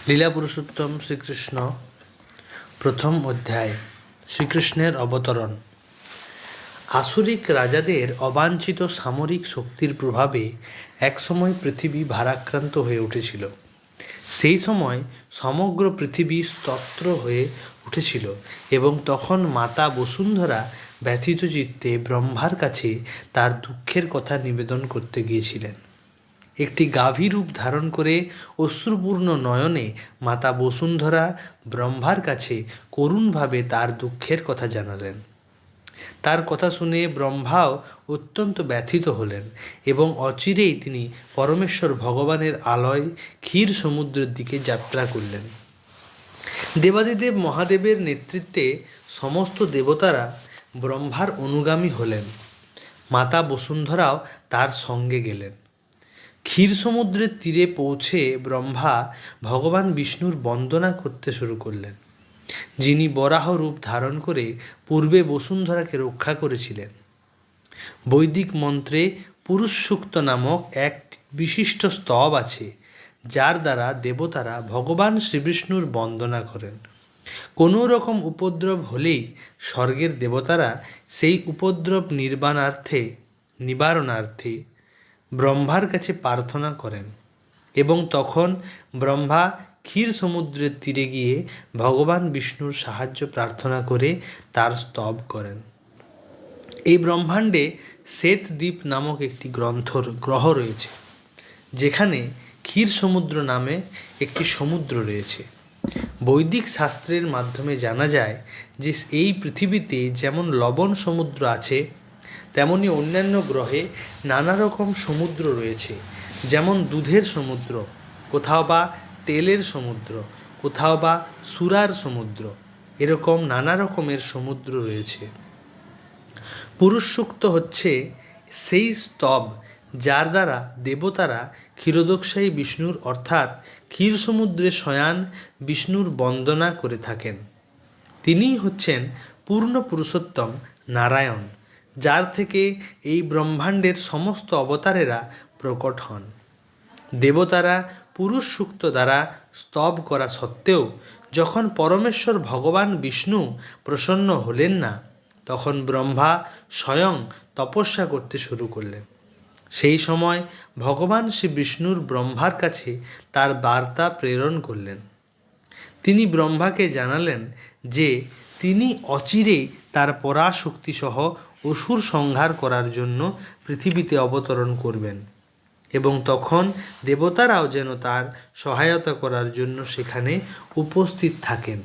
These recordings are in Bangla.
লীলা পুরুষোত্তম শ্রীকৃষ্ণ প্রথম অধ্যায়। শ্রীকৃষ্ণের অবতরণ। আসুরিক রাজাদের অবাঞ্ছিত সামরিক শক্তির প্রভাবে একসময় পৃথিবী ভারাক্রান্ত হয়ে উঠেছিল। সেই সময় সমগ্র পৃথিবী স্তব্ধ হয়ে উঠেছিল এবং তখন মাতা বসুন্ধরা ব্যথিত চিত্তে ব্রহ্মার কাছে তার দুঃখের কথা নিবেদন করতে গিয়েছিলেন। একটি গাভী রূপ ধারণ করে অশ্রুপূর্ণ নয়নে মাতা বসুন্ধরা ব্রহ্মার কাছে করুণভাবে তার দুঃখের কথা জানালেন। তার কথা শুনে ব্রহ্মাও অত্যন্ত ব্যথিত হলেন এবং অচিরেই তিনি পরমেশ্বর ভগবানের আলয় ক্ষীর সমুদ্রের দিকে যাত্রা করলেন। দেবাদিদেব মহাদেবের নেতৃত্বে সমস্ত দেবতারা ব্রহ্মার অনুগামী হলেন। মাতা বসুন্ধরাও তার সঙ্গে গেলেন। ক্ষীর সমুদ্রের তীরে পৌঁছে ব্রহ্মা ভগবান বিষ্ণুর বন্দনা করতে শুরু করলেন, যিনি বরাহ রূপ ধারণ করে পূর্বে বসুন্ধরাকে রক্ষা করেছিলেন। বৈদিক মন্ত্রে পুরুষ সূক্ত নামক এক বিশিষ্ট স্তব আছে, যার দ্বারা দেবতারা ভগবান শ্রীবিষ্ণুর বন্দনা করেন। কোনো রকম উপদ্রব হলেই স্বর্গের দেবতারা সেই উপদ্রব নিবারণার্থে ব্রহ্মার কাছে প্রার্থনা করেন এবং তখন ব্রহ্মা ক্ষীর সমুদ্রের তীরে গিয়ে ভগবান বিষ্ণুর সাহায্য প্রার্থনা করে তার স্তব করেন। এই ব্রহ্মাণ্ডে শ্বেতদ্বীপ নামক একটি গ্রহ রয়েছে, যেখানে ক্ষীর সমুদ্র নামে একটি সমুদ্র রয়েছে। বৈদিক শাস্ত্রের মাধ্যমে জানা যায় যে এই পৃথিবীতে যেমন লবণ সমুদ্র আছে, তেমনি অন্যান্য গ্রহে নানা রকম সমুদ্র রয়েছে। যেমন দুধের সমুদ্র, কোথাও বা তেলের সমুদ্র, কোথাও বা সুরার সমুদ্র, এরকম নানা রকমের সমুদ্র রয়েছে। পুরুষ সূক্ত হচ্ছে সেই স্তব যার দ্বারা দেবতারা ক্ষীরোদকশায়ী বিষ্ণুর অর্থাৎ ক্ষীর সমুদ্রে শয়ান বিষ্ণুর বন্দনা করে থাকেন। তিনিই হচ্ছেন পূর্ণ পুরুষোত্তম নারায়ণ, যার থেকে এই ব্রহ্মাণ্ডের সমস্ত অবতারেরা প্রকট হন। দেবতারা পুরুষ সূক্ত দ্বারা স্তব করা সত্ত্বেও যখন পরমেশ্বর ভগবান বিষ্ণু প্রসন্ন হলেন না, তখন ব্রহ্মা স্বয়ং তপস্যা করতে শুরু করলেন। সেই সময় ভগবান শ্রী বিষ্ণুর ব্রহ্মার কাছে তার বার্তা প্রেরণ করলেন। তিনি ব্রহ্মাকে জানালেন যে তিনি অচিরেই তার পরাশক্তিসহ অসুর সংহার করার জন্য পৃথিবীতে অবতরণ করবেন এবং তখন দেবতারাও যেন তার সহায়তা করার জন্য সেখানে উপস্থিত থাকেন।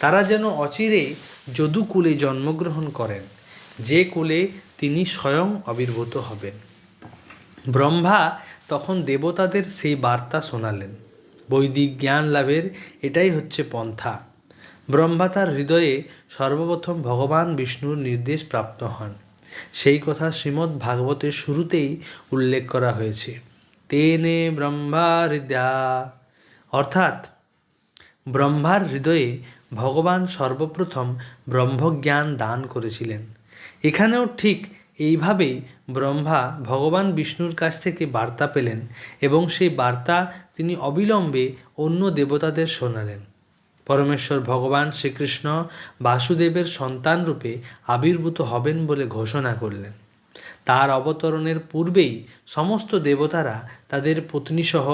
তারা যেন অচিরেই যদুকুলে জন্মগ্রহণ করেন, যে কুলে তিনি স্বয়ং আবির্ভূত হবেন। ব্রহ্মা তখন দেবতাদের সেই বার্তা শোনালেন। বৈদিক জ্ঞান লাভের এটাই হচ্ছে পন্থা। ব্রহ্মা তার হৃদয়ে সর্বপ্রথম ভগবান বিষ্ণুর নির্দেশ প্রাপ্ত হন। সেই কথা শ্রীমদ্ ভাগবতের শুরুতেই উল্লেখ করা হয়েছে, তেনে ব্রহ্মা হৃদয়া, অর্থাৎ ব্রহ্মার হৃদয়ে ভগবান সর্বপ্রথম ব্রহ্মজ্ঞান দান করেছিলেন। এখানেও ঠিক এইভাবেই ব্রহ্মা ভগবান বিষ্ণুর কাছ থেকে বার্তা পেলেন এবং সেই বার্তা তিনি অবিলম্বে অন্য দেবতাদের শোনালেন। পরমেশ্বর ভগবান শ্রীকৃষ্ণ বাসুদেবের সন্তান রূপে আবির্ভূত হবেন বলে ঘোষণা করলেন। তার অবতরণের পূর্বেই সমস্ত দেবতারা তাদের পত্নীসহ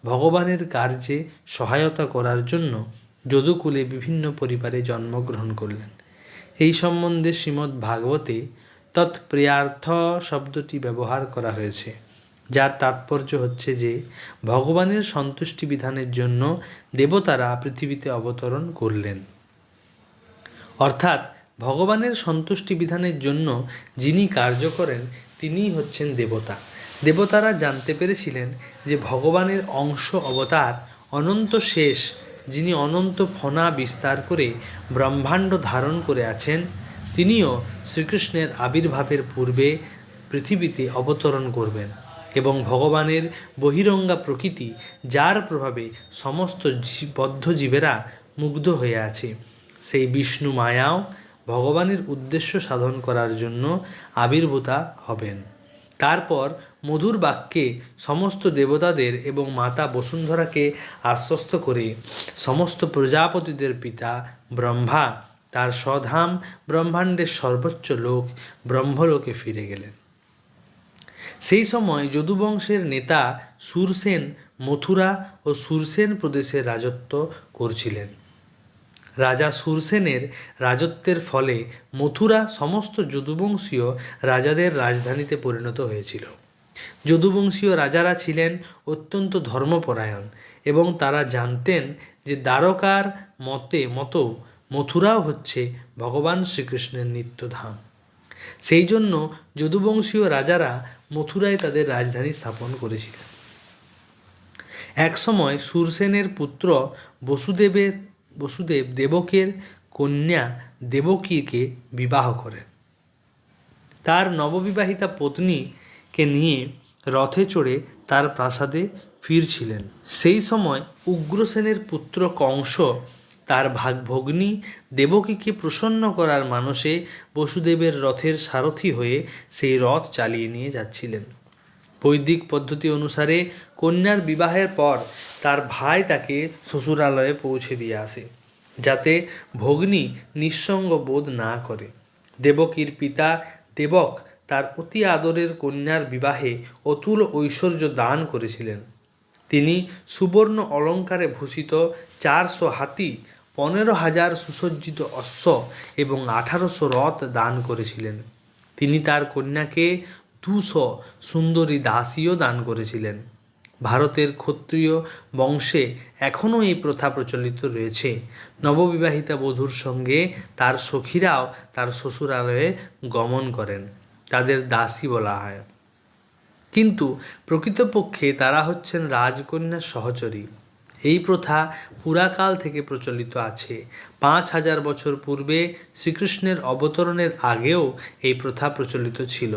ভগবানের কার্যে সহায়তা করার জন্য যদুকুলে বিভিন্ন পরিবারে জন্মগ্রহণ করলেন। এই সম্বন্ধে শ্রীমদ্ ভাগবতে তৎপ্রিয়ার্থ শব্দটি ব্যবহার করা হয়েছে, যার তাৎপর্য হচ্ছে যে ভগবানের সন্তুষ্টি বিধানের জন্য দেবতারা পৃথিবীতে অবতরণ করলেন। অর্থাৎ ভগবানের সন্তুষ্টি বিধানের জন্য যিনি কার্য করেন তিনিই হচ্ছেন দেবতা। দেবতারা জানতে পেরেছিলেন যে ভগবানের অংশ অবতার অনন্ত শেষ, যিনি অনন্ত ফণা বিস্তার করে ব্রহ্মাণ্ড ধারণ করে আছেন, তিনিও শ্রীকৃষ্ণের আবির্ভাবের পূর্বে পৃথিবীতে অবতরণ করবেন এবং ভগবানের বহিরঙ্গা প্রকৃতি, যার প্রভাবে সমস্ত বদ্ধ জীবেরা মুগ্ধ হয়ে আছে, সেই বিষ্ণু মায়াও ভগবানের উদ্দেশ্য সাধন করার জন্য আবির্ভূতা হবেন। তারপর মধুর বাক্যে সমস্ত দেবতাদের এবং মাতা বসুন্ধরাকে আশ্বস্ত করে সমস্ত প্রজাপতিদের পিতা ব্রহ্মা তার স্বধাম ব্রহ্মাণ্ডের সর্বোচ্চ লোক ব্রহ্মলোকে ফিরে গেলেন। সেই সময় যদুবংশের নেতা সুরসেন মথুরা ও সুরসেন প্রদেশে রাজত্ব করছিলেন। রাজা সুরসেনের রাজত্বের ফলে মথুরা সমস্ত যদুবংশীয় রাজাদের রাজধানীতে পরিণত হয়েছিল। যদুবংশীয় রাজারা ছিলেন অত্যন্ত ধর্মপরায়ণ এবং তারা জানতেন যে দ্বারকার মতো মথুরাও হচ্ছে ভগবান শ্রীকৃষ্ণের নিত্যধাম। সেই জন্য যদুবংশীয় রাজারা মথুরায় তাদের রাজধানী স্থাপন করেছিলেন। একসময় সুরসেনের পুত্র বসুদেব দেবকের কন্যা দেবকীকে বিবাহ করেন। তার নববিবাহিতা পত্নীকে নিয়ে রথে চড়ে তার প্রাসাদে ফিরছিলেন। সেই সময় উগ্রসেনের পুত্র কংস তার ভগ্নী দেবকীকে প্রসন্ন করার মানসে বসুদেবের রথের সারথি হয়ে সেই রথ চালিয়ে নিয়ে যাচ্ছিলেন। বৈদিক পদ্ধতি অনুসারে কন্যার বিবাহের পর তার ভাই তাকে শ্বশুরালয়ে পৌঁছে দিয়ে আসে, যাতে ভগ্নী নিঃসঙ্গ বোধ না করে। দেবকীর পিতা দেবক তার অতি আদরের কন্যার বিবাহে অতুল ঐশ্বর্য দান করেছিলেন। তিনি সুবর্ণ অলঙ্কারে ভূষিত 400 হাতি, 15,000 সুসজ্জিত অশ্ব এবং 1800 রথ দান করেছিলেন। তিনি তার কন্যাকে 200 সুন্দরী দাসীও দান করেছিলেন। ভারতের ক্ষত্রিয় বংশে এখনও এই প্রথা প্রচলিত রয়েছে। নববিবাহিতা বধূর সঙ্গে তার সখীরাও তার শ্বশুরালয়ে গমন করেন, তাদের দাসী বলা হয়। কিন্তু প্রকৃতপক্ষে তারা হচ্ছেন রাজকন্যার সহচরী। এই প্রথা পুরাকাল থেকে প্রচলিত আছে। 5000 বছর পূর্বে শ্রীকৃষ্ণের অবতরণের আগেও এই প্রথা প্রচলিত ছিল।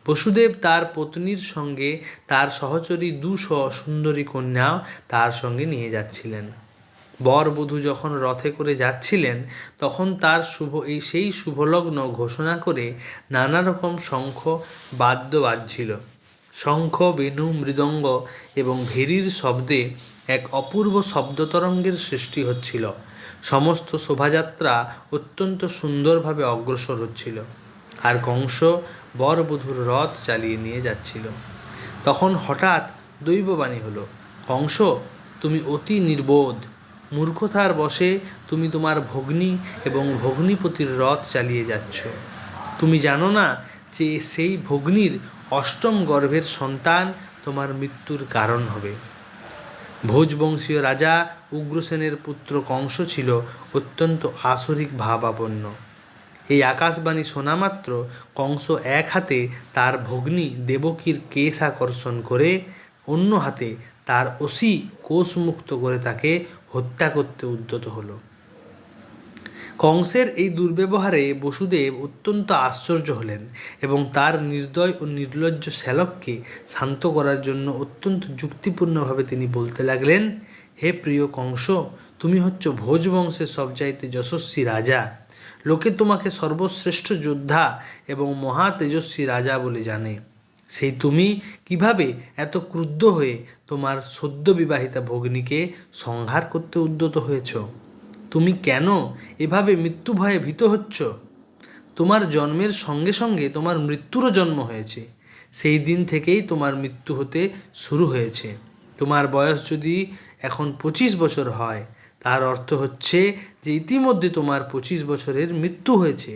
বসুদেব তার পত্নীর সঙ্গে তার সহচরী 200 সুন্দরী কন্যাও তার সঙ্গে নিয়ে যাচ্ছিলেন। বর বধূ যখন রথে করে যাচ্ছিলেন, তখন তার সেই শুভলগ্ন ঘোষণা করে নানা রকম শঙ্খ বাদ্য বাজছিল। শঙ্খ, বেণু, মৃদঙ্গ এবং ভেরির শব্দে এক অপূর্ব শব্দতরঙ্গের সৃষ্টি হচ্ছিল। সমস্ত শোভাযাত্রা অত্যন্ত সুন্দরভাবে অগ্রসর হচ্ছিল, আর কংস বর বধূর রথ চালিয়ে নিয়ে যাচ্ছিল। তখন হঠাৎ দৈববাণী হলো, কংস, তুমি অতি নির্বোধ, মূর্খতার বশে তুমি তোমার ভগ্নী এবং ভগ্নীপতির রথ চালিয়ে যাচ্ছ। তুমি জানো না যে সেই ভগ্নীর অষ্টম গর্ভের সন্তান তোমার মৃত্যুর কারণ হবে। ভোজবংশীয় রাজা উগ্রসেনের পুত্র কংস ছিল অত্যন্ত আসরিক ভাবাপন্ন। এই আকাশবাণী শোনা মাত্র কংস এক হাতে তার ভগ্নী দেবকীর কেশ আকর্ষণ করে অন্য হাতে তার অসি কোষমুক্ত করে তাকে হত্যা করতে উদ্যত হল। কংসের এই দুর্ব্যবহারে বসুদেব অত্যন্ত আশ্চর্য হলেন এবং তার নির্দয় ও নির্লজ্জ শ্যালককে শান্ত করার জন্য অত্যন্ত যুক্তিপূর্ণভাবে তিনি বলতে লাগলেন, হে প্রিয় কংস, তুমি হচ্ছ ভোজবংশের সবচাইতে যশস্বী রাজা। লোকে তোমাকে সর্বশ্রেষ্ঠ যোদ্ধা এবং মহা তেজস্বী রাজা বলে জানে। সেই তুমি কিভাবে এত ক্রুদ্ধ হয়ে তোমার সদ্য বিবাহিতা ভগ্নীকে সংহার করতে উদ্যত হয়েছ? তুমি কেন এভাবে মৃত্যু ভয়ে ভীত হচ্ছ? তোমার জন্মের সঙ্গে সঙ্গে তোমার মৃত্যুরও জন্ম হয়েছে। সেই দিন থেকেই তোমার মৃত্যু হতে শুরু হয়েছে। তোমার বয়স যদি এখন 25 বছর হয়, তার অর্থ হচ্ছে যে ইতিমধ্যে তোমার 25 বছরের মৃত্যু হয়েছে।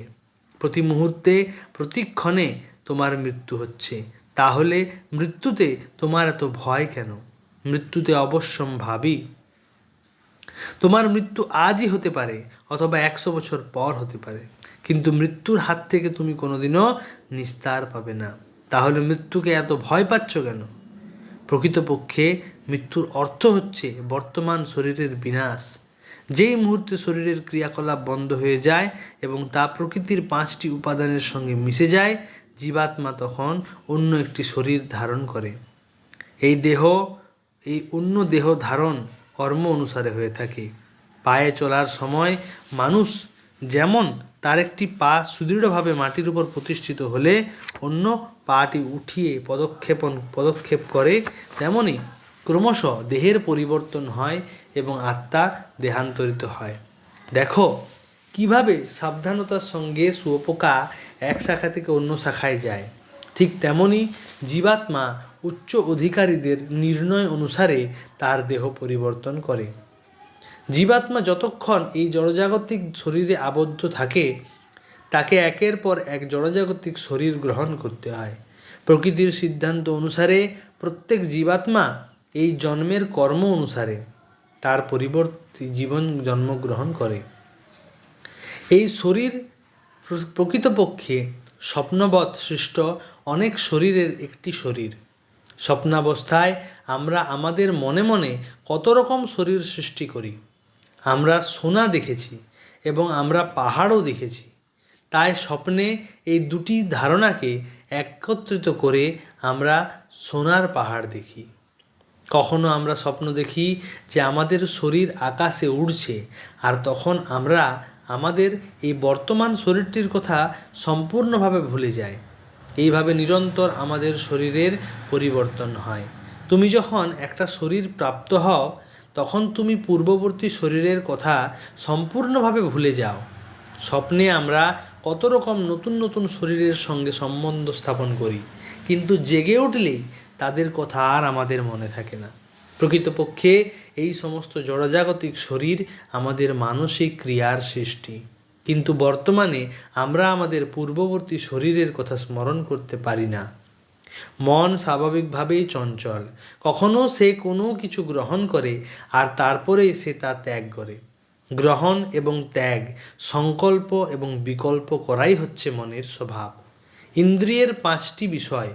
প্রতি মুহূর্তে প্রতিক্ষণে তোমার মৃত্যু হচ্ছে। তাহলে মৃত্যুতে তোমার এত ভয় কেন? মৃত্যুতে অবশ্যম্ভাবী। তোমার মৃত্যু আজই হতে পারে অথবা 100 বছর পর হতে পারে, কিন্তু মৃত্যুর হাত থেকে তুমি কোনোদিনও নিস্তার পাবে না। তাহলে মৃত্যুকে এত ভয় পাচ্ছ কেন? প্রকৃতপক্ষে মৃত্যুর অর্থ হচ্ছে বর্তমান শরীরের বিনাশ। যেই মুহূর্তে শরীরের ক্রিয়াকলাপ বন্ধ হয়ে যায় এবং তা প্রকৃতির 5টি উপাদানের সঙ্গে মিশে যায়, জীবাত্মা তখন অন্য একটি শরীর ধারণ করে। এই অন্য দেহ ধারণ কর্ম অনুসারে হয়ে থাকে। পায়ে চলার সময় মানুষ যেমন তার একটি পা সুদৃঢ়ভাবে মাটির উপর প্রতিষ্ঠিত হলে অন্য পাটি উঠিয়ে পদক্ষেপ করে, তেমনি ক্রমশ দেহের পরিবর্তন হয় এবং আত্মা দেহান্তরিত হয়। দেখো কিভাবে সাবধানতার সঙ্গে শুঁয়োপোকা এক শাখা থেকে অন্য শাখায় যায়। ঠিক তেমনি জীবাত্মা উচ্চ অধিকারীদের নির্ণয় অনুসারে তার দেহ পরিবর্তন করে। জীবাত্মা যতক্ষণ এই জড়জাগতিক শরীরে আবদ্ধ থাকে তাকে একের পর এক জড়জাগতিক শরীর গ্রহণ করতে হয়। প্রকৃতির সিদ্ধান্ত অনুসারে প্রত্যেক জীবাত্মা এই জন্মের কর্ম অনুসারে তার পরিবর্তী জীবন জন্মগ্রহণ করে। এই শরীর প্রকৃতপক্ষে স্বপ্নবৎ সৃষ্ট অনেক শরীরের একটি শরীর। স্বপ্নাবস্থায় আমরা আমাদের মনে মনে কত রকম শরীর সৃষ্টি করি। আমরা সোনা দেখেছি এবং আমরা পাহাড়ও দেখেছি। তাই স্বপ্নে এই দুটি ধারণাকে একত্রিত করে আমরা সোনার পাহাড় দেখি। কখনো আমরা স্বপ্ন দেখি যে আমাদের শরীর আকাশে উড়ছে, আর তখন আমরা আমাদের এই বর্তমান শরীরটির কথা সম্পূর্ণভাবে ভুলে যাই। এইভাবে নিরন্তর আমাদের শরীরের পরিবর্তন হয়। তুমি যখন একটা শরীর প্রাপ্ত হও তখন তুমি পূর্ববর্তী শরীরের কথা সম্পূর্ণভাবে ভুলে যাও। স্বপ্নে আমরা কত রকম নতুন নতুন শরীরের সঙ্গে সম্বন্ধ স্থাপন করি, কিন্তু জেগে উঠলেই তাদের কথা আর আমাদের মনে থাকে না। প্রকৃতপক্ষে এই সমস্ত জড়জাগতিক শরীর আমাদের মানসিক ক্রিয়ার সৃষ্টি, কিন্তু বর্তমানে আমরা আমাদের পূর্ববর্তী শরীরের কথা স্মরণ করতে পারি না। মন স্বাভাবিকভাবেই চঞ্চল। কখনো সে কোনো কিছু গ্রহণ করে আর তারপরেই সে তা ত্যাগ করে। গ্রহণ এবং ত্যাগ, সংকল্প এবং বিকল্প করাই হচ্ছে মনের স্বভাব। ইন্দ্রিয়ের পাঁচটি বিষয়,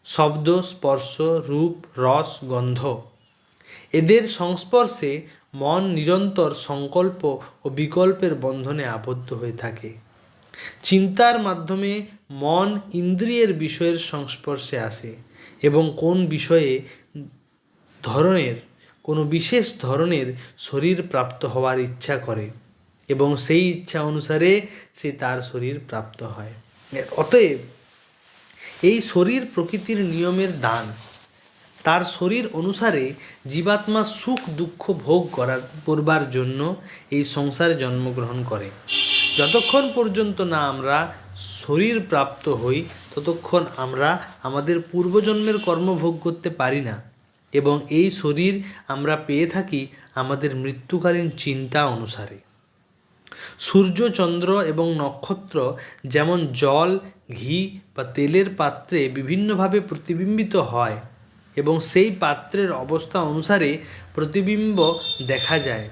শব্দ, স্পর্শ, রূপ, রস, গন্ধ, এদের সংস্পর্শে মন নিরন্তর সংকল্প ও বিকল্পের বন্ধনে আবদ্ধ হয়ে থাকে। চিন্তার মাধ্যমে মন ইন্দ্রিয়ের বিষয়ের সংস্পর্শে আসে এবং কোনো বিশেষ ধরনের শরীর প্রাপ্ত হওয়ার ইচ্ছা করে এবং সেই ইচ্ছা অনুসারে সে তার শরীর প্রাপ্ত হয়। অতএব এই শরীর প্রকৃতির নিয়মের দান। তার শরীর অনুসারে জীবাত্মা সুখ দুঃখ ভোগ করবার জন্য এই সংসারে জন্মগ্রহণ করে। যতক্ষণ পর্যন্ত না আমরা শরীর প্রাপ্ত হই ততক্ষণ আমরা আমাদের পূর্বজন্মের কর্ম ভোগ করতে পারি না, এবং এই শরীর আমরা পেয়ে থাকি আমাদের মৃত্যুকালীন চিন্তা অনুসারে। সূর্য, চন্দ্র এবং নক্ষত্র যেমন জল, ঘি বা তেলের পাত্রে বিভিন্নভাবে প্রতিবিম্বিত হয় এবং সেই পাত্রের অবস্থা অনুসারে প্রতিবিম্ব দেখা যায়,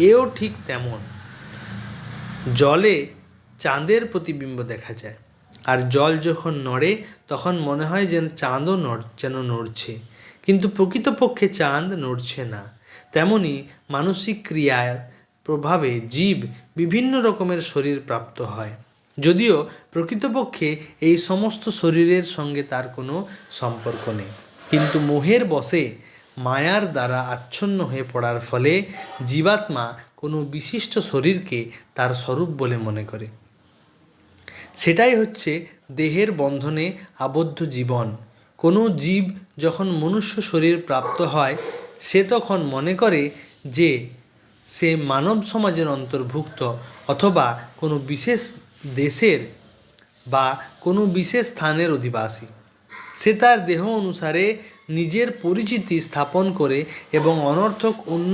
এও ঠিক তেমন। জলে চাঁদের প্রতিবিম্ব দেখা যায়, আর জল যখন নড়ে তখন মনে হয় যেন চাঁদও নড়ছে, কিন্তু প্রকৃতপক্ষে চাঁদ নড়ছে না। তেমনি মানসিক ক্রিয়ার প্রভাবে জীব বিভিন্ন রকমের শরীর প্রাপ্ত হয়, যদিও প্রকৃতপক্ষে এই সমস্ত শরীরের সঙ্গে তার কোনো সম্পর্ক নেই, কিন্তু মোহের বশে মায়ার দ্বারা আচ্ছন্ন হয়ে পড়ার ফলে জীবাত্মা কোনো বিশিষ্ট শরীরকে তার স্বরূপ বলে মনে করে। সেটাই হচ্ছে দেহের বন্ধনে আবদ্ধ জীবন। কোনো জীব যখন মনুষ্য শরীর প্রাপ্ত হয় সে তখন মনে করে যে সে মানব সমাজের অন্তর্ভুক্ত অথবা কোনো বিশেষ দেশের বা কোনো বিশেষ স্থানের অধিবাসী। সে তার দেহ অনুসারে নিজের পরিচিতি স্থাপন করে এবং অনর্থক অন্য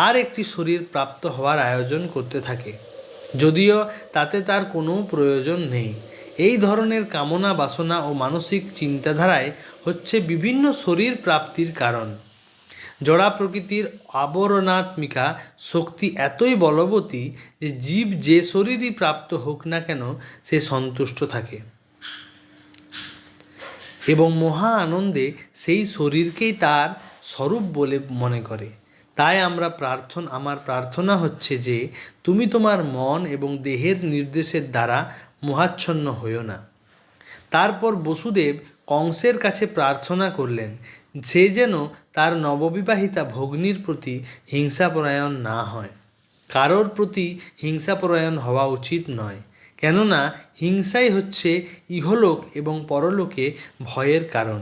আর একটি শরীর প্রাপ্ত হওয়ার আয়োজন করতে থাকে, যদিও তাতে তার কোনো প্রয়োজন নেই। এই ধরনের কামনা, বাসনা ও মানসিক চিন্তাধারায় হচ্ছে বিভিন্ন শরীর প্রাপ্তির কারণ। জড়া প্রকৃতির আবরণাত্মিকা শক্তি এতই বলবতী যে জীব যে শরীরই প্রাপ্ত হোক না কেন সে সন্তুষ্ট থাকে এবং মহা আনন্দে সেই শরীরকেই তার স্বরূপ বলে মনে করে। তাই আমার প্রার্থনা হচ্ছে যে তুমি তোমার মন এবং দেহের নির্দেশের দ্বারা মোহাচ্ছন্ন হইও না। তারপর বসুদেব কংসের কাছে প্রার্থনা করলেন সে যেন তার নববিবাহিতা ভগ্নীর প্রতি হিংসাপরায়ণ না হয়, কারোর প্রতি হিংসাপরায়ণ হওয়া উচিত নয়, কেননা হিংসাই হচ্ছে ইহলোক এবং পরলোকে ভয়ের কারণ।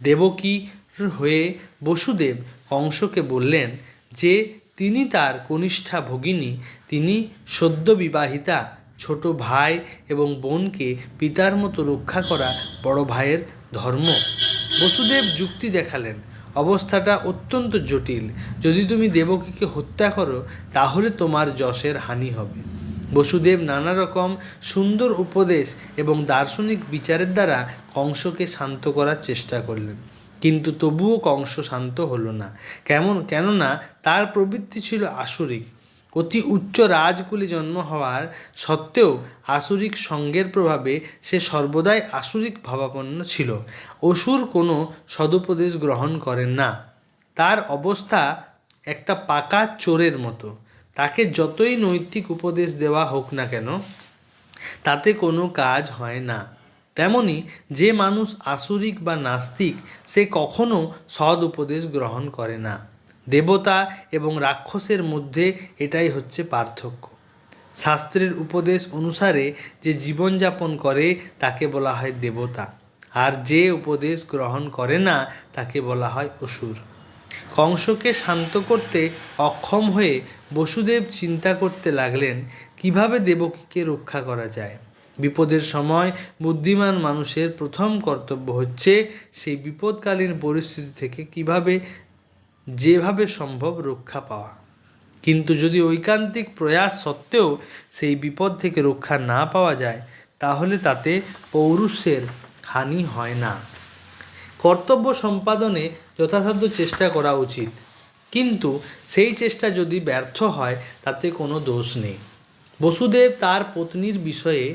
দেবকীর হয়ে বসুদেব কংসকে বললেন যে তিনি তার কনিষ্ঠা ভগিনী, তিনি সদ্য বিবাহিতা, ছোট ভাই এবং বোনকে পিতার মতো রক্ষা করা বড় ভাইয়ের ধর্ম। বসুদেব যুক্তি দেখালেন, অবস্থাটা অত্যন্ত জটিল। যদি তুমি দেবকীকে হত্যা করো তাহলে তোমার যশের হানি হবে। বসুদেব নানা রকম সুন্দর উপদেশ এবং দার্শনিক বিচারের দ্বারা কংসকে শান্ত করার চেষ্টা করলেন, কিন্তু তবুও কংস শান্ত হলো না। কেননা তার প্রবৃত্তি ছিল আসুরিক। অতি উচ্চ রাজকুলে জন্ম হওয়ার সত্ত্বেও আসুরিক সঙ্গের প্রভাবে সে সর্বদাই আসুরিক ভাবাপন্ন ছিল। অসুর কোনো সদুপদেশ গ্রহণ করেন না। তার অবস্থা একটা পাকা চোরের মতো। তাকে যতই নৈতিক উপদেশ দেওয়া হোক না কেন, তাতে কোনো কাজ হয় না। তেমনি যে মানুষ আসুরিক বা নাস্তিক, সে কখনো সৎ উপদেশ গ্রহণ করে না। দেবতা এবং রাক্ষসের মধ্যে এটাই হচ্ছে পার্থক্য। শাস্ত্রের উপদেশ অনুসারে যে জীবনযাপন করে তাকে বলা হয় দেবতা, আর যে উপদেশ গ্রহণ করে না তাকে বলা হয় অসুর। কংসকে শান্ত করতে অক্ষম হয়ে বসুদেব চিন্তা করতে লাগলেন কিভাবে দেবকীকে রক্ষা করা যায়। বিপদের সময় বুদ্ধিমান মানুষের প্রথম কর্তব্য হচ্ছে সেই বিপদকালীন পরিস্থিতি থেকে যেভাবে সম্ভব রক্ষা পাওয়া। কিন্তু যদি ঐকান্তিক প্রয়াস সত্ত্বেও সেই বিপদ থেকে রক্ষা না পাওয়া যায়, তাহলে তাতে পৌরুষের হানি হয় না। কর্তব্য সম্পাদনে যথাসাধ্য চেষ্টা করা উচিত, কিন্তু সেই চেষ্টা যদি ব্যর্থ হয় তাতে কোনো দোষ নেই। বসুদেব তার পত্নীর বিষয়ে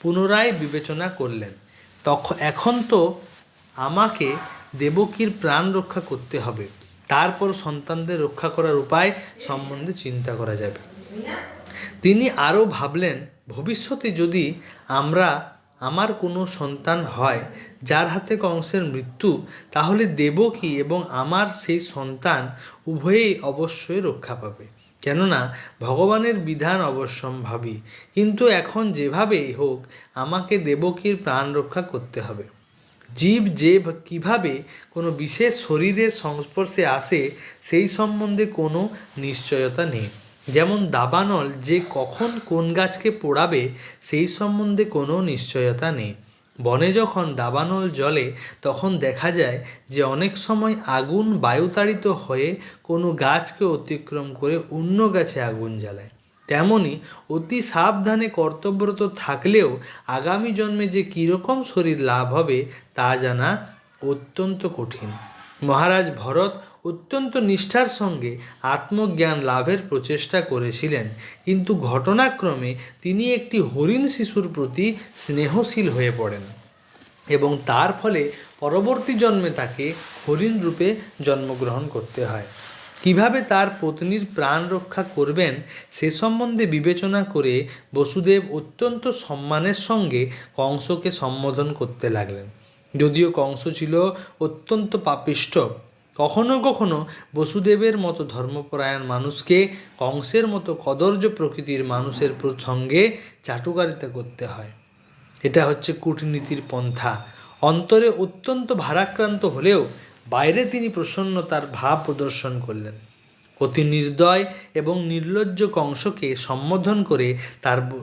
পুনরায় বিবেচনা করলেন। এখন তো আমাকে দেবকীর প্রাণ রক্ষা করতে হবে, তারপর সন্তানদের রক্ষা করার উপায় সম্বন্ধে চিন্তা করা যাবে। তিনি আরও ভাবলেন, ভবিষ্যতে যদি আমার কোনো সন্তান হয় যার হাতে কংসের মৃত্যু, তাহলে দেবকী এবং আমার সেই সন্তান উভয়েই অবশ্যই রক্ষা পাবে, কেননা ভগবানের বিধান অবশ্যম্ভাবী। কিন্তু এখন যেভাবেই হোক আমাকে দেবকীর প্রাণ রক্ষা করতে হবে। জীব কিভাবে কোনো বিশেষ শরীরের সংস্পর্শে আসে সেই সম্বন্ধে কোনো নিশ্চয়তা নেই। যেমন দাবানল যে কখন কোন গাছকে পোড়াবে সেই সম্বন্ধে কোনো নিশ্চয়তা নেই। বনে যখন দাবানল জ্বলে তখন দেখা যায় যে অনেক সময় আগুন বায়ুতাড়িত হয়ে কোনো গাছকে অতিক্রম করে অন্য গাছে আগুন জ্বালায়। তেমনি অতি সাবধানে কর্তব্যরত থাকলেও আগামী জন্মে যে কীরকম শরীর লাভ হবে তা জানা অত্যন্ত কঠিন। মহারাজ ভরত অত্যন্ত নিষ্ঠার সঙ্গে আত্মজ্ঞান লাভের প্রচেষ্টা করেছিলেন, কিন্তু ঘটনাক্রমে তিনি একটি হরিণ শিশুর প্রতি স্নেহশীল হয়ে পড়েন এবং তার ফলে পরবর্তী জন্মে তাকে হরিণ রূপে জন্মগ্রহণ করতে হয়। কিভাবে তার পত্নীর প্রাণ রক্ষা করবেন সে সম্বন্ধে বিবেচনা করে বসুদেব অত্যন্ত সম্মানের সঙ্গে কংসকে সম্বোধন করতে লাগলেন। যদিও কংস ছিল অত্যন্ত পাপিষ্ঠ, কখনো কখনো বসুদেবের মতো ধর্মপরায়ণ মানুষকে কংসের মতো কদর্য প্রকৃতির মানুষের সঙ্গে চাটুকারিতা করতে হয়। এটা হচ্ছে কূটনীতির পন্থা। অন্তরে অত্যন্ত ভারাক্রান্ত হলেও বাইরে তিনি প্রসন্নতার ভাব প্রদর্শন করলেন। অতি নির্দয় এবং নির্লজ্জ কংসকে সম্বোধন করে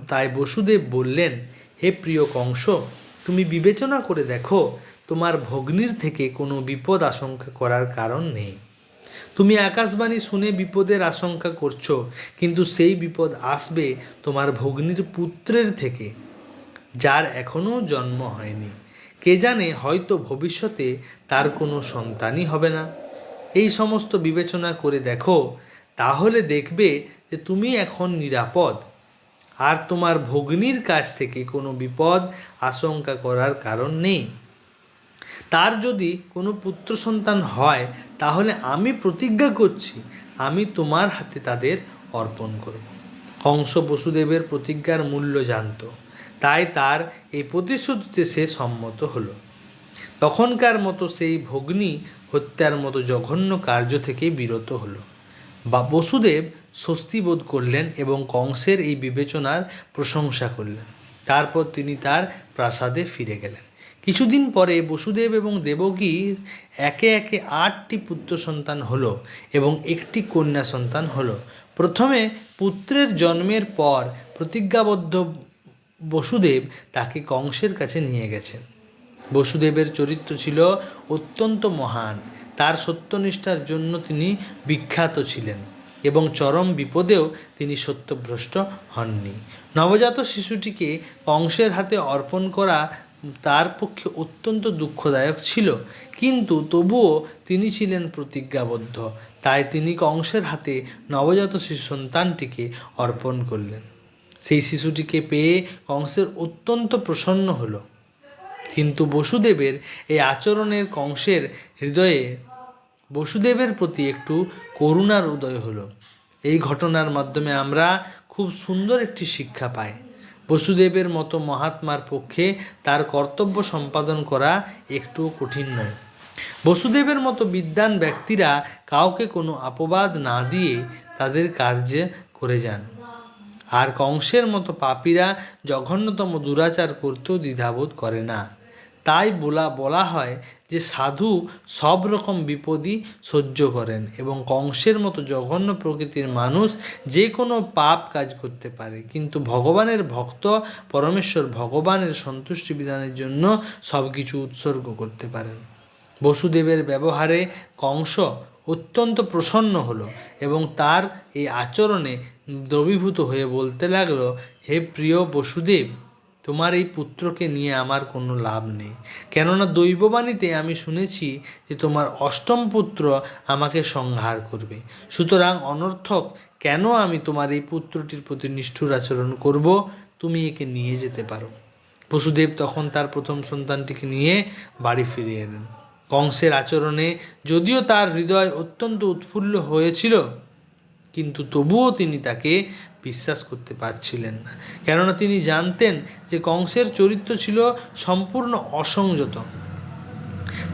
তাই বসুদেব বললেন, হে প্রিয় কংস, তুমি বিবেচনা করে দেখো, তোমার ভগ্নীর থেকে কোনো বিপদ আশঙ্কা করার কারণ নেই। তুমি আকাশবাণী শুনে বিপদের আশঙ্কা করছো, কিন্তু সেই বিপদ আসবে তোমার ভগ্নীর পুত্রের থেকে, যার এখনও জন্ম হয়নি। কে জানে, হয়তো ভবিষ্যতে তার কোনো সন্তানই হবে না। এই সমস্ত বিবেচনা করে দেখো, তাহলে দেখবে যে তুমি এখন নিরাপদ, আর তোমার ভগ্নীর কাছ থেকে কোনো বিপদ আশঙ্কা করার কারণ নেই। তার যদি কোনো পুত্র সন্তান হয় তাহলে আমি প্রতিজ্ঞা করছি আমি তোমার হাতে তাদের অর্পণ করব। কংস বসুদেবের প্রতিজ্ঞার মূল্য জানত, তাই তার এই প্রতিশ্রুতিতে সে সম্মত হলো। তখনকার মতো সেই ভগ্নী হত্যার মতো জঘন্য কার্য থেকে বিরত হলো। বসুদেব স্বস্তি বোধ করলেন এবং কংসের এই বিবেচনার প্রশংসা করলেন। তারপর তিনি তার প্রাসাদে ফিরে গেলেন। কিছুদিন পরে বসুদেব এবং দেবকীর একে একে 8টি পুত্র সন্তান হলো এবং একটি কন্যা সন্তান হলো। প্রথমে পুত্রের জন্মের পর প্রতিজ্ঞাবদ্ধ বসুদেব তাকে কংসের কাছে নিয়ে গেছেন। বসুদেবের চরিত্র ছিল অত্যন্ত মহান। তার সত্যনিষ্ঠার জন্য তিনি বিখ্যাত ছিলেন এবং চরম বিপদেও তিনি সত্যভ্রষ্ট হননি। নবজাত শিশুটিকে কংসের হাতে অর্পণ করা তার পক্ষে অত্যন্ত দুঃখদায়ক ছিল, কিন্তু তবুও তিনি ছিলেন প্রতিজ্ঞাবদ্ধ। তাই তিনি কংসের হাতে নবজাত শিশু সন্তানটিকে অর্পণ করলেন। সেই শিশুটিকে পেয়ে কংসের অত্যন্ত প্রসন্ন হলো, কিন্তু বসুদেবের এই আচরণের কংসের হৃদয়ে বসুদেবের প্রতি একটু করুণার উদয় হলো। এই ঘটনার মাধ্যমে আমরা খুব সুন্দর একটি শিক্ষা পাই। বসুদেবের মতো মহাত্মার পক্ষে তার কর্তব্য সম্পাদন করা একটু কঠিন নয়। বসুদেবের মতো বিদ্বান ব্যক্তিরা কাউকে কোনো অপবাদ না দিয়ে তাদের কার্যে করে যান, আর কংসের মতো পাপীরা জঘন্যতম দুরাচার করতেও দ্বিধাবোধ করে না। তাই বলা হয় যে সাধু সব রকম বিপদই সহ্য করেন এবং কংসের মতো জঘন্য প্রকৃতির মানুষ যে কোনো পাপ কাজ করতে পারে, কিন্তু ভগবানের ভক্ত পরমেশ্বর ভগবানের সন্তুষ্টি বিধানের জন্য সব কিছু উৎসর্গ করতে পারেন। বসুদেবের ব্যবহারে কংস অত্যন্ত প্রসন্ন হলো এবং তার এই আচরণে দ্রবীভূত হয়ে বলতে লাগলো, হে প্রিয় বসুদেব, তোমার এই পুত্রকে নিয়ে আমার কোনো লাভ নেই, কেননা দৈববাণীতে আমি শুনেছি যে তোমার 8ম পুত্র আমাকে সংহার করবে। সুতরাং অনর্থক কেন আমি তোমার এই পুত্রটির প্রতি নিষ্ঠুর আচরণ করব? তুমি একে নিয়ে যেতে পারো। বসুদেব তখন তার প্রথম সন্তানটিকে নিয়ে বাড়ি ফিরে এলেন। কংসের আচরণে যদিও তার হৃদয় অত্যন্ত উৎফুল্ল হয়েছিল, কিন্তু তবুও তিনি তাকে বিশ্বাস করতে পারছিলেন না, কেননা তিনি জানতেন যে কংসের চরিত্র ছিল সম্পূর্ণ অসংযত।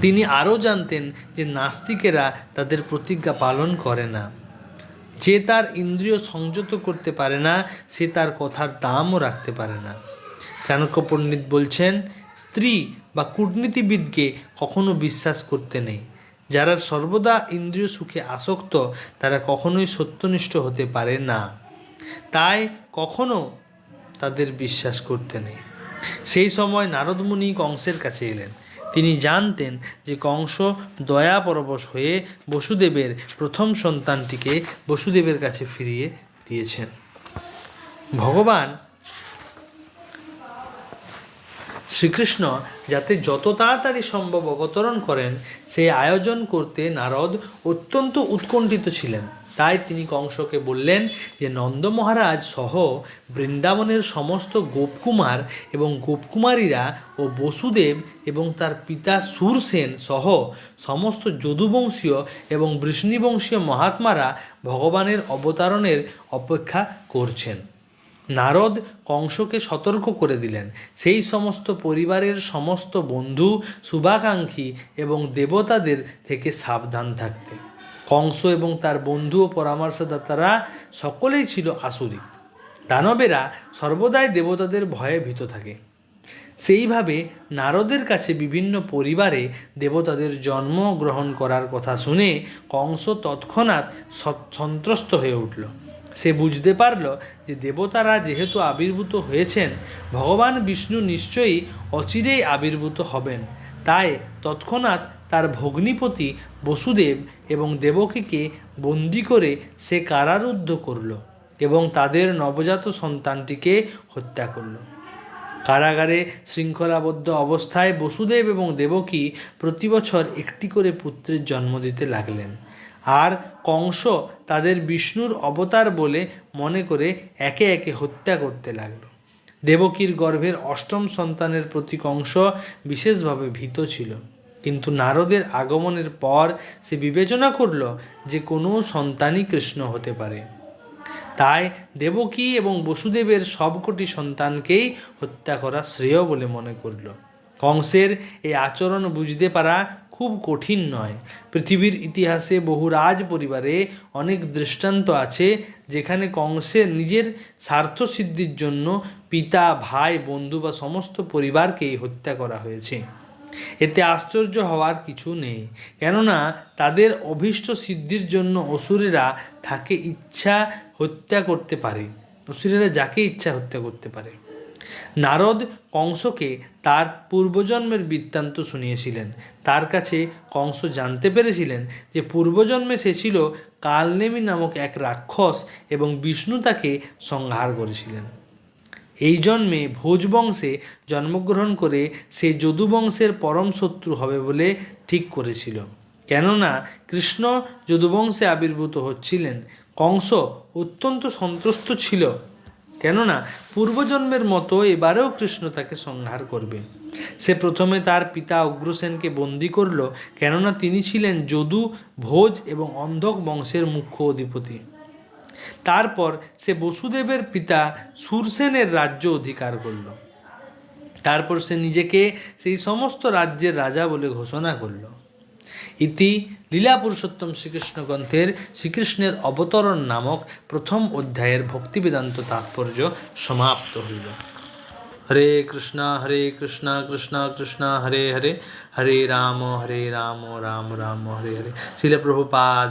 তিনি আরও জানতেন যে নাস্তিকেরা তাদের প্রতিজ্ঞা পালন করে না। যে তার ইন্দ্রিয় সংযত করতে পারে না, সে তার কথার দামও রাখতে পারে না। চাণক্য পণ্ডিত বলছেন, স্ত্রী বা কূটনীতিবিদকে কখনো বিশ্বাস করতে নেই। যারা সর্বদা ইন্দ্রিয় সুখে আসক্ত তারা কখনোই সত্যনিষ্ঠ হতে পারে না, তাই কখনো তাদের বিশ্বাস করতে নেই। সেই সময় নারদ মুনি কংসের কাছে এলেন। তিনি জানতেন যে কংস দয়াপরবশ হয়ে বসুদেবের প্রথম সন্তানটিকে বসুদেবের কাছে ফিরিয়ে দিয়েছেন। ভগবান শ্রীকৃষ্ণ যাতে যত তাড়াতাড়ি সম্ভব অবতরণ করেন সেই আয়োজন করতে নারদ অত্যন্ত উৎকণ্ঠিত ছিলেন। তাই তিনি কংসকে বললেন যে নন্দ মহারাজ সহ বৃন্দাবনের সমস্ত গোপকুমার এবং গোপকুমারীরা ও বসুদেব এবং তার পিতা সুরসেন সহ সমস্ত যদুবংশীয় এবং বৃষ্ণিবংশীয় মহাত্মারা ভগবানের অবতারণের অপেক্ষা করছেন। নারদ কংসকে সতর্ক করে দিলেন সেই সমস্ত পরিবারের সমস্ত বন্ধু, শুভাকাঙ্ক্ষী এবং দেবতাদের থেকে সাবধান থাকতে। কংস এবং তার বন্ধু ও পরামর্শদাতারা সকলেই ছিল আসুরিক। দানবেরা সর্বদাই দেবতাদের ভয়ে ভীত থাকে। সেইভাবে নারদের কাছে বিভিন্ন পরিবারে দেবতাদের জন্ম গ্রহণ করার কথা শুনে কংস তৎক্ষণাৎ সন্ত্রস্ত হয়ে উঠল। সে বুঝতে পারল যে দেবতারা যেহেতু আবির্ভূত হয়েছেন, ভগবান বিষ্ণু নিশ্চয়ই অচিরেই আবির্ভূত হবেন। তাই তৎক্ষণাৎ তার ভগ্নিপতি বসুদেব এবং দেবকীকে বন্দি করে সে কারারুদ্ধ করল এবং তাদের নবজাত সন্তানটিকে হত্যা করল। কারাগারে শৃঙ্খলাবদ্ধ অবস্থায় বসুদেব এবং দেবকী প্রতি বছর একটি করে পুত্রের জন্ম দিতে লাগলেন, আর কংস তাদের বিষ্ণুর অবতার বলে মনে করে একে একে হত্যা করতে লাগল। দেবকীর গর্ভের 8ম সন্তানের প্রতি কংস বিশেষভাবে ভীত ছিল, কিন্তু নারদের আগমনের পর সে বিবেচনা করল যে কোনো সন্তানই কৃষ্ণ হতে পারে। তাই দেবকী এবং বসুদেবের সবকটি সন্তানকেই হত্যা করা শ্রেয় বলে মনে করল। কংসের এই আচরণ বুঝতে পারা খুব কঠিন নয়। পৃথিবীর ইতিহাসে বহু রাজ পরিবারে অনেক দৃষ্টান্ত আছে যেখানে কংসের নিজের স্বার্থসিদ্ধির জন্য পিতা, ভাই, বন্ধু বা সমস্ত পরিবারকেই হত্যা করা হয়েছে। এতে আশ্চর্য হওয়ার কিছু নেই, কেননা তাদের অভীষ্ট সিদ্ধির জন্য অসুরেরা তাকে ইচ্ছা হত্যা করতে পারে, অসুরেরা যাকে ইচ্ছা হত্যা করতে পারে। নারদ কংসকে তার পূর্বজন্মের বৃত্তান্ত শুনিয়েছিলেন। তার কাছে কংস জানতে পেরেছিলেন যে পূর্বজন্মে সে ছিল কালনেমি নামক এক রাক্ষস এবং বিষ্ণু তাকে সংহার করেছিলেন। এই জন্মে ভোজবংশে জন্মগ্রহণ করে সে যদুবংশের পরম শত্রু হবে বলে ঠিক করেছিল। কেননা কৃষ্ণ যদুবংশে আবির্ভূত হচ্ছিলেন, কংস অত্যন্ত সন্ত্রস্ত ছিল, কেননা পূর্বজন্মের মতো এবারেও কৃষ্ণ তাকে সংহার করবে। সে প্রথমে তার পিতা উগ্রসেনকে বন্দী করল, কেননা তিনি ছিলেন যদু, ভোজ এবং অন্ধক বংশের মুখ্য অধিপতি। তারপর সে বসুদেবের পিতা সুরসেনের রাজ্য অধিকার করল। তারপর সে নিজেকে সেই সমস্ত রাজ্যের রাজা বলে ঘোষণা করল। ইতি লীলা পুরুষোত্তম শ্রীকৃষ্ণ গ্রন্থের শ্রীকৃষ্ণের অবতরণ নামক প্রথম অধ্যায়ের ভক্তিবেদান্ত তাৎপর্য সমাপ্ত হইল। হরে কৃষ্ণ কৃষ্ণ কৃষ্ণ হরে হরে, হরে রাম রাম রাম হরে হরে। শিল প্রভুপাদ